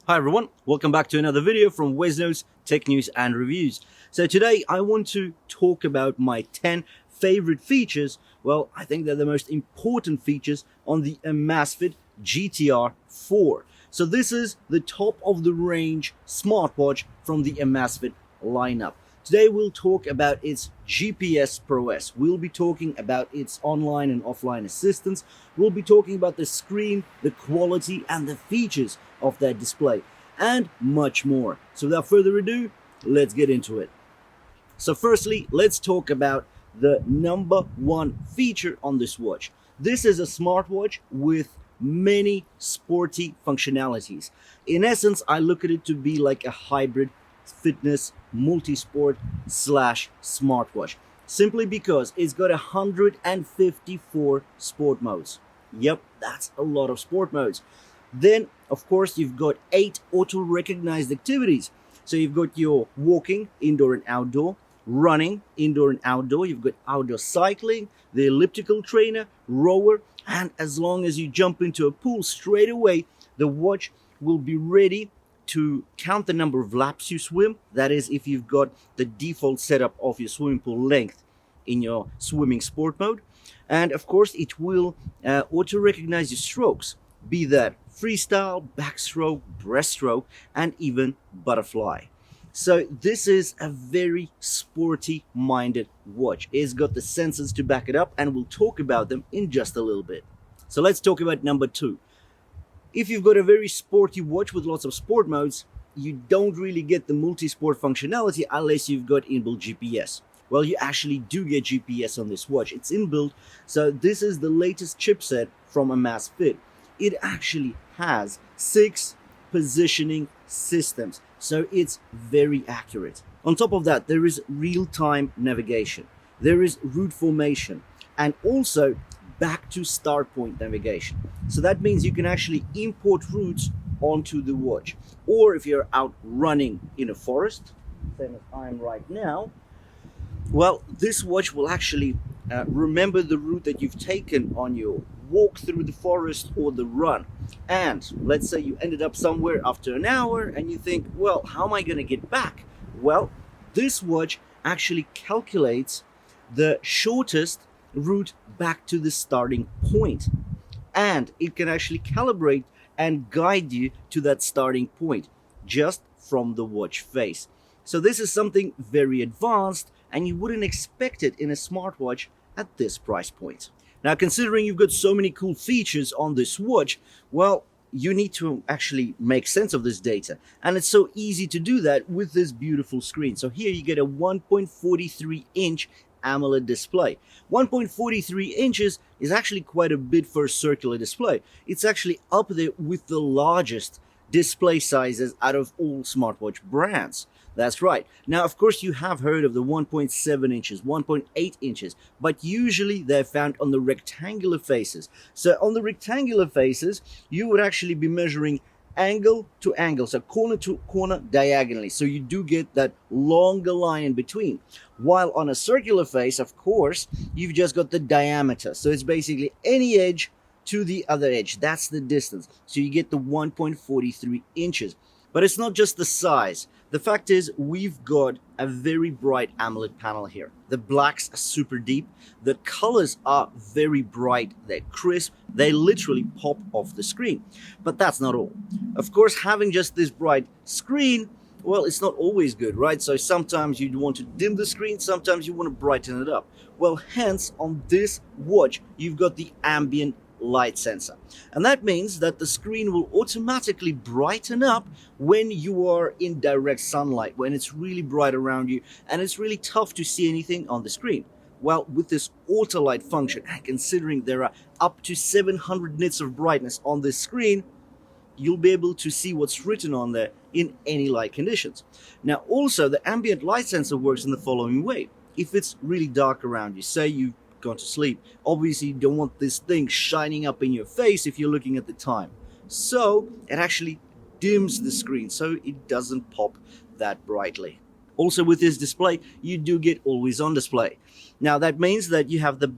Hi everyone, welcome back to another video from Wesno's Tech News and Reviews. So today I want to talk about my 10 favorite features. Well, I think they're the most important features on the AMAZFIT GTR4. So this is the top of the range smartwatch from the AMAZFIT lineup. Today we'll talk about its GPS prowess. We'll be talking about its online and offline assistance. We'll be talking about the screen, the quality, and the features of that display, and much more. So without further ado, let's get into it. So firstly, let's talk about the number one feature on this watch. This is a smartwatch with many sporty functionalities. In essence, I look at it to be like a hybrid fitness multi-sport slash smartwatch, simply because it's got 154 sport modes. Yep, that's a lot of sport modes. Then of course you've got 8 auto-recognized activities. So you've got your walking, indoor and outdoor, running, indoor and outdoor, you've got outdoor cycling, the elliptical trainer, rower, and as long as you jump into a pool straight away, the watch will be ready to count the number of laps you swim. That is, if you've got the default setup of your swimming pool length in your swimming sport mode. And of course it will auto-recognize your strokes, be that freestyle, backstroke, breaststroke, and even butterfly. So this is a very sporty minded watch. It's got the sensors to back it up, and we'll talk about them in just a little bit. So let's talk about number 2. If you've got a very sporty watch with lots of sport modes, you don't really get the multi-sport functionality unless you've got inbuilt GPS. Well, you actually do get GPS on this watch. It's inbuilt, so this is the latest chipset from AMAZFIT. It actually has 6 positioning systems, so it's very accurate. On top of that, there is real-time navigation, there is route formation, and also back to start point navigation. So that means you can actually import routes onto the watch. Or if you're out running in a forest, same as I am right now, well, this watch will actually remember the route that you've taken on your walk through the forest or the run. And let's say you ended up somewhere after an hour and you think, well, how am I going to get back? Well, this watch actually calculates the shortest route back to the starting point, and it can actually calibrate and guide you to that starting point just from the watch face. So this is something very advanced, and you wouldn't expect it in a smartwatch at this price point. Now, considering you've got so many cool features on this watch, well, you need to actually make sense of this data, and it's so easy to do that with this beautiful screen. So here you get a 1.43 inch AMOLED display. 1.43 inches is actually quite a bit for a circular display. It's actually up there with the largest display sizes out of all smartwatch brands. That's right. Now, of course, you have heard of the 1.7 inches, 1.8 inches, but usually they're found on the rectangular faces. So on the rectangular faces, you would actually be measuring angle to angle, so corner to corner diagonally, so you do get that longer line in between. While on a circular face, of course, you've just got the diameter, so it's basically any edge to the other edge. That's the distance, so you get the 1.43 inches. But it's not just the size. The fact is, we've got a very bright AMOLED panel here. The blacks are super deep. The colors are very bright. They're crisp. They literally pop off the screen. But that's not all. Of course, having just this bright screen, well, it's not always good, right? So sometimes you want to dim the screen, sometimes you want to brighten it up. Well, hence, on this watch, you've got the ambient light sensor, and that means that the screen will automatically brighten up when you are in direct sunlight, when it's really bright around you and it's really tough to see anything on the screen. Well, with this auto light function, and considering there are up to 700 nits of brightness on this screen, you'll be able to see what's written on there in any light conditions. Now, also, the ambient light sensor works in the following way. If it's really dark around you, say you've gone to sleep, obviously you don't want this thing shining up in your face if you're looking at the time. So it actually dims the screen so it doesn't pop that brightly. Also, with this display, you do get always on display. Now that means that you have the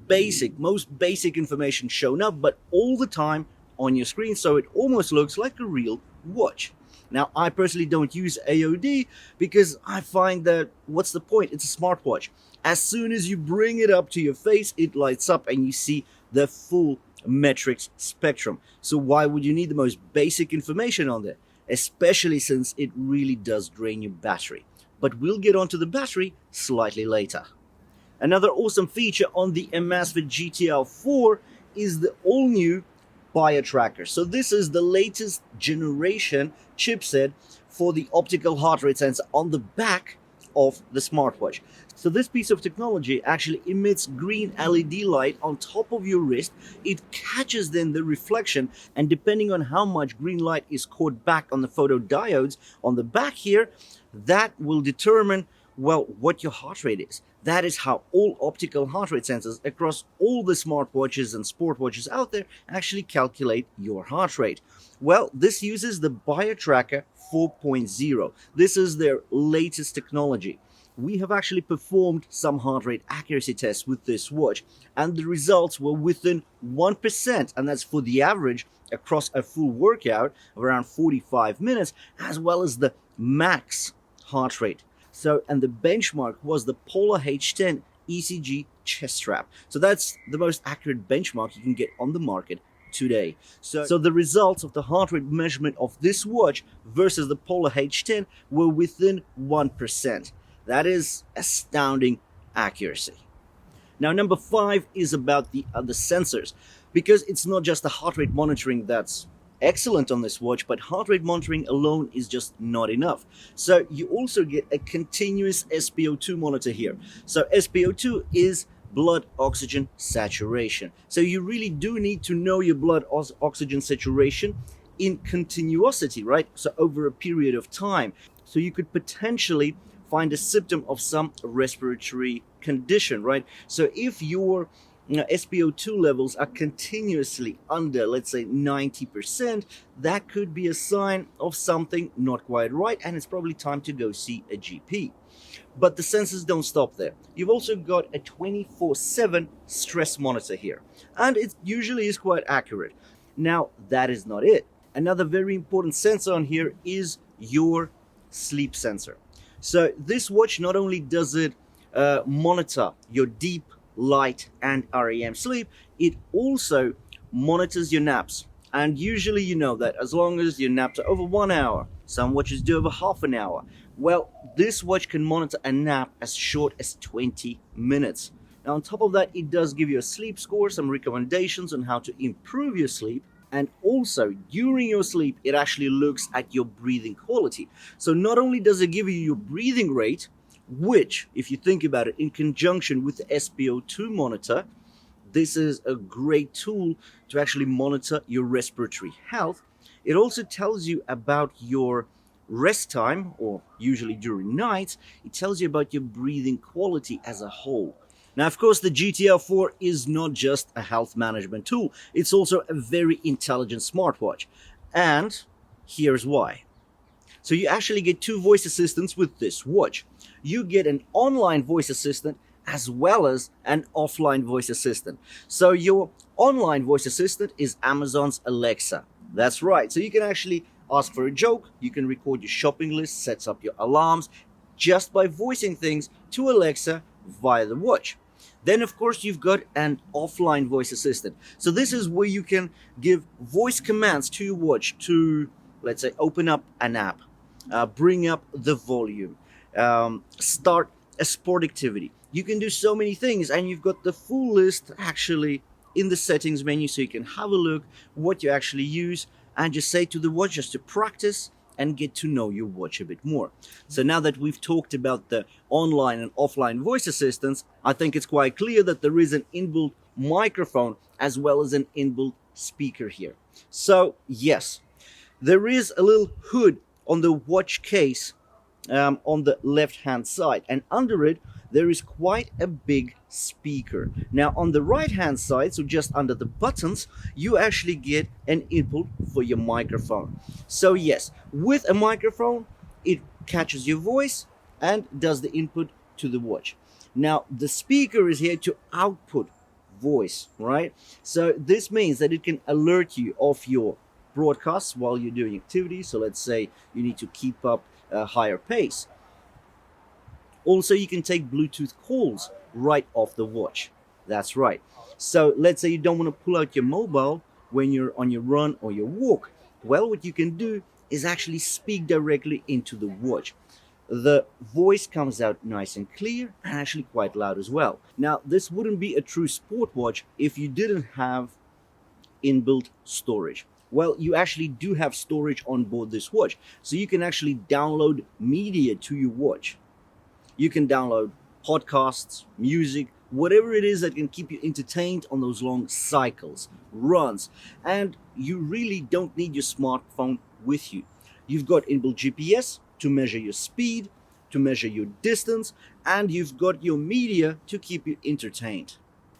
most basic information shown up, but all the time on your screen, so it almost looks like a real watch. Now, I personally don't use AOD because I find that what's the point? It's a smartwatch. As soon as you bring it up to your face, it lights up and you see the full metrics spectrum. So why would you need the most basic information on there? Especially since it really does drain your battery. But we'll get onto the battery slightly later. Another awesome feature on the AMAZFIT GTR4 is the all-new Bio Tracker. So this is the latest generation chipset for the optical heart rate sensor on the back of the smartwatch. So this piece of technology actually emits green LED light on top of your wrist. It catches then the reflection, and depending on how much green light is caught back on the photodiodes on the back here, that will determine, well, what your heart rate is. That is how all optical heart rate sensors across all the smartwatches and sport watches out there actually calculate your heart rate. Well, this uses the Bio Tracker 4.0. This is their latest technology. We have actually performed some heart rate accuracy tests with this watch, and the results were within 1%, and that's for the average across a full workout of around 45 minutes, as well as the max heart rate. So, and the benchmark was the Polar H10 ECG chest strap. So that's the most accurate benchmark you can get on the market today. So the results of the heart rate measurement of this watch versus the Polar H10 were within 1%. That is astounding accuracy. Now, number 5 is about the other sensors, because it's not just the heart rate monitoring that's excellent on this watch, but heart rate monitoring alone is just not enough. So you also get a continuous SpO2 monitor here. So SpO2 is blood oxygen saturation. So you really do need to know your blood oxygen saturation in continuosity, right? So over a period of time. So you could potentially find a symptom of some respiratory condition, right? So if your SpO2 levels are continuously under, let's say, 90%, that could be a sign of something not quite right, and it's probably time to go see a GP. But the sensors don't stop there. You've also got a 24/7 stress monitor here, and it usually is quite accurate. Now, that is not it. Another very important sensor on here is your sleep sensor. So this watch not only does it monitor your deep, light and REM sleep, it also monitors your naps. And usually you know that as long as your naps are over 1 hour, some watches do over half an hour. Well, this watch can monitor a nap as short as 20 minutes. Now, on top of that, it does give you a sleep score, some recommendations on how to improve your sleep. And also, during your sleep, it actually looks at your breathing quality. So not only does it give you your breathing rate, which, if you think about it, in conjunction with the SpO2 monitor, this is a great tool to actually monitor your respiratory health. It also tells you about your rest time, or usually during nights. It tells you about your breathing quality as a whole. Now, of course, the GTR4 is not just a health management tool. It's also a very intelligent smartwatch. And here's why. So you actually get 2 voice assistants with this watch. You get an online voice assistant as well as an offline voice assistant. So your online voice assistant is Amazon's Alexa. That's right. So you can actually ask for a joke, you can record your shopping list, sets up your alarms just by voicing things to Alexa via the watch. Then, of course, you've got an offline voice assistant. So this is where you can give voice commands to your watch to, let's say, open up an app, bring up the volume, start a sport activity. You can do so many things, and you've got the full list actually in the settings menu, so you can have a look what you actually use and just say to the watch just to practice and get to know your watch a bit more. So now that we've talked about the online and offline voice assistants, I think it's quite clear that there is an inbuilt microphone as well as an inbuilt speaker here. So yes, there is a little hood on the watch case on the left hand side, and under it there is quite a big speaker. Now on the right hand side, so just under the buttons, you actually get an input for your microphone. So yes, with a microphone it catches your voice and does the input to the watch. Now the speaker is here to output voice, right? So this means that it can alert you of your broadcasts while you're doing activities. So let's say you need to keep up a higher pace. Also, you can take Bluetooth calls right off the watch. That's right. So let's say you don't want to pull out your mobile when you're on your run or your walk. Well, what you can do is actually speak directly into the watch. The voice comes out nice and clear and actually quite loud as well. Now, this wouldn't be a true sport watch if you didn't have inbuilt storage. Well, you actually do have storage on board this watch, so you can actually download media to your watch. You can download podcasts, music, whatever it is that can keep you entertained on those long cycles, runs, and you really don't need your smartphone with you. You've got inbuilt GPS to measure your speed, to measure your distance, and you've got your media to keep you entertained.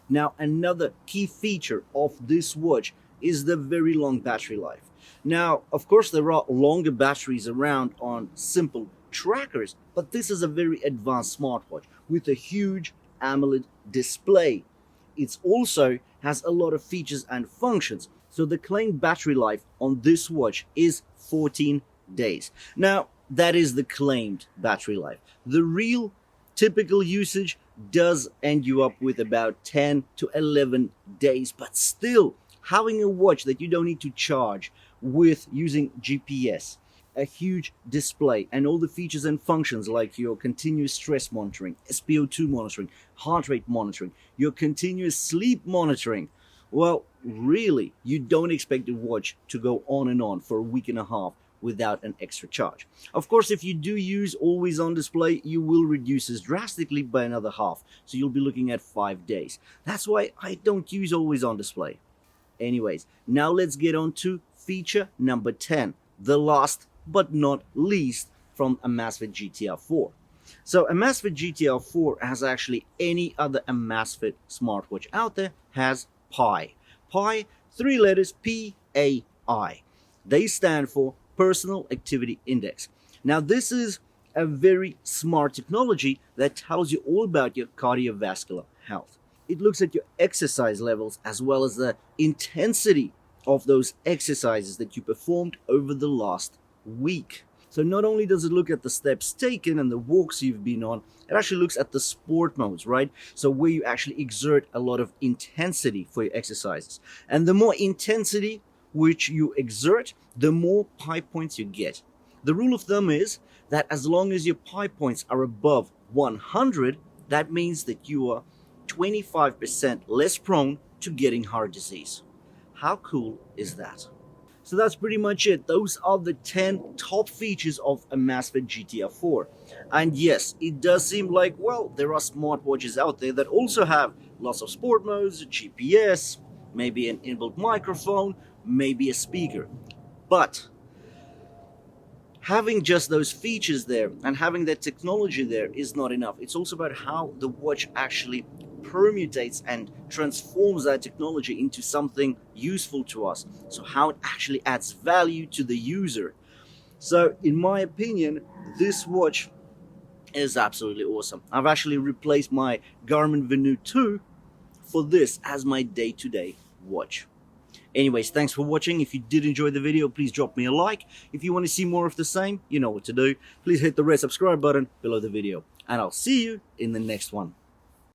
Now, another key feature of this watch is the very long battery life. Now, of course, there are longer batteries around on simple trackers, but this is a very advanced smartwatch with a huge AMOLED display. It also has a lot of features and functions. So the claimed battery life on this watch is 14 days. Now, that is the claimed battery life. The real typical usage does end you up with about 10 to 11 days, but still, having a watch that you don't need to charge with using GPS, a huge display, and all the features and functions like your continuous stress monitoring, SpO2 monitoring, heart rate monitoring, your continuous sleep monitoring, well, really, you don't expect the watch to go on and on for a week and a half without an extra charge. Of course, if you do use always on display, you will reduce this drastically by another half, so you'll be looking at 5 days. That's why I don't use always on display. Anyways, now let's get on to feature number 10, the last but not least from AMAZFIT GTR4. So AMAZFIT GTR4, as actually any other AMAZFIT smartwatch out there, has PAI. PAI, 3 letters, P-A-I. They stand for Personal Activity Index. Now, this is a very smart technology that tells you all about your cardiovascular health. It looks at your exercise levels as well as the intensity of those exercises that you performed over the last week. So not only does it look at the steps taken and the walks you've been on, it actually looks at the sport modes, right? So where you actually exert a lot of intensity for your exercises. And the more intensity which you exert, the more PAI points you get. The rule of thumb is that as long as your PAI points are above 100, that means that you are 25% less prone to getting heart disease. How cool is that? So that's pretty much it. Those are the 10 top features of AMAZFIT GTR4. And yes, it does seem like, well, there are smartwatches out there that also have lots of sport modes, GPS, maybe an inbuilt microphone, maybe a speaker. But having just those features there and having that technology there is not enough. It's also about how the watch actually permutates and transforms that technology into something useful to us. So how it actually adds value to the user. So in my opinion, this watch is absolutely awesome. I've actually replaced my Garmin Venu 2 for this as my day-to-day watch. Anyways, thanks for watching. If you did enjoy the video, please drop me a like. If you want to see more of the same, you know what to do. Please hit the red subscribe button below the video. And I'll see you in the next one.